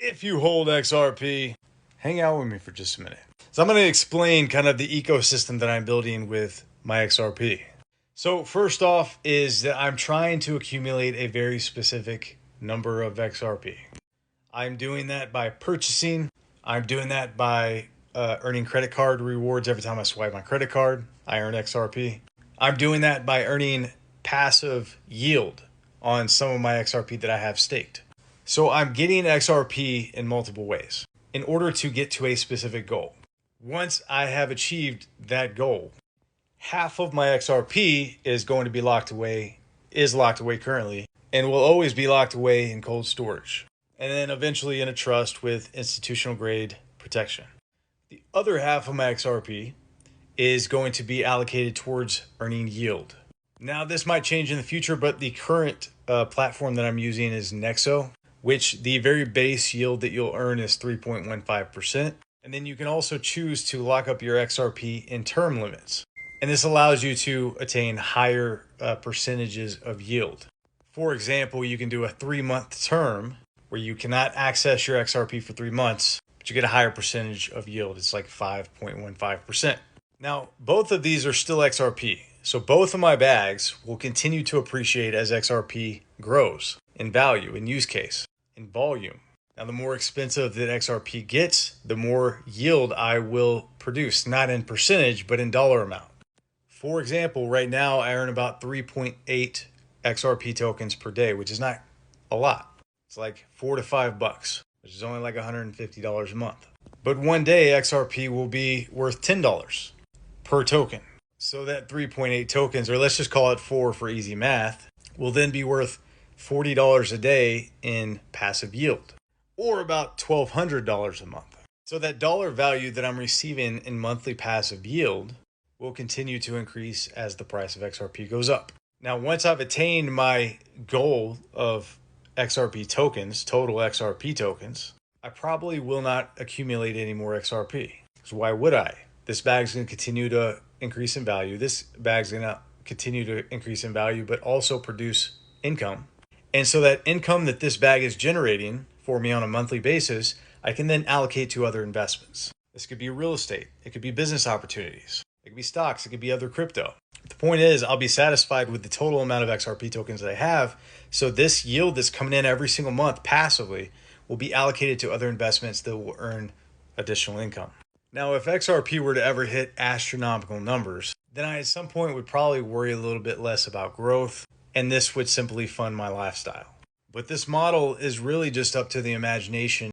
If you hold XRP, hang out with me for just a minute. So I'm going to explain kind of the ecosystem that I'm building with my XRP. So first off is that I'm trying to accumulate a very specific number of XRP. I'm doing that by purchasing. I'm doing that by earning credit card rewards every time I swipe my credit card. I earn XRP. I'm doing that by earning passive yield on some of my XRP that I have staked. So I'm getting XRP in multiple ways in order to get to a specific goal. Once I have achieved that goal, half of my XRP is going to be locked away currently, and will always be locked away in cold storage, and then eventually in a trust with institutional grade protection. The other half of my XRP is going to be allocated towards earning yield. Now, this might change in the future, but the current platform that I'm using is Nexo, which the very base yield that you'll earn is 3.15%. And then you can also choose to lock up your XRP in term limits. And this allows you to attain higher percentages of yield. For example, you can do a 3-month term where you cannot access your XRP for 3 months, but you get a higher percentage of yield. It's like 5.15%. Now, both of these are still XRP. So both of my bags will continue to appreciate as XRP grows in value, in use case, in volume. Now, the more expensive that XRP gets, the more yield I will produce, not in percentage, but in dollar amount. For example, right now I earn about 3.8 XRP tokens per day, which is not a lot. It's like $4 to $5, which is only like $150 a month. But one day XRP will be worth $10 per token. So that 3.8 tokens, or let's just call it 4 for easy math, will then be worth $40 a day in passive yield, or about $1,200 a month. So that dollar value that I'm receiving in monthly passive yield will continue to increase as the price of XRP goes up. Now, once I've attained my goal of XRP tokens, total XRP tokens, I probably will not accumulate any more XRP. So why would I? This bag's going to continue to increase in value. This bag's going to continue to increase in value, but also produce income. And so that income that this bag is generating for me on a monthly basis, I can then allocate to other investments. This could be real estate. It could be business opportunities. It could be stocks. It could be other crypto. The point is, I'll be satisfied with the total amount of XRP tokens that I have. So this yield that's coming in every single month passively will be allocated to other investments that will earn additional income. Now, if XRP were to ever hit astronomical numbers, then I at some point would probably worry a little bit less about growth, and this would simply fund my lifestyle. But this model is really just up to the imagination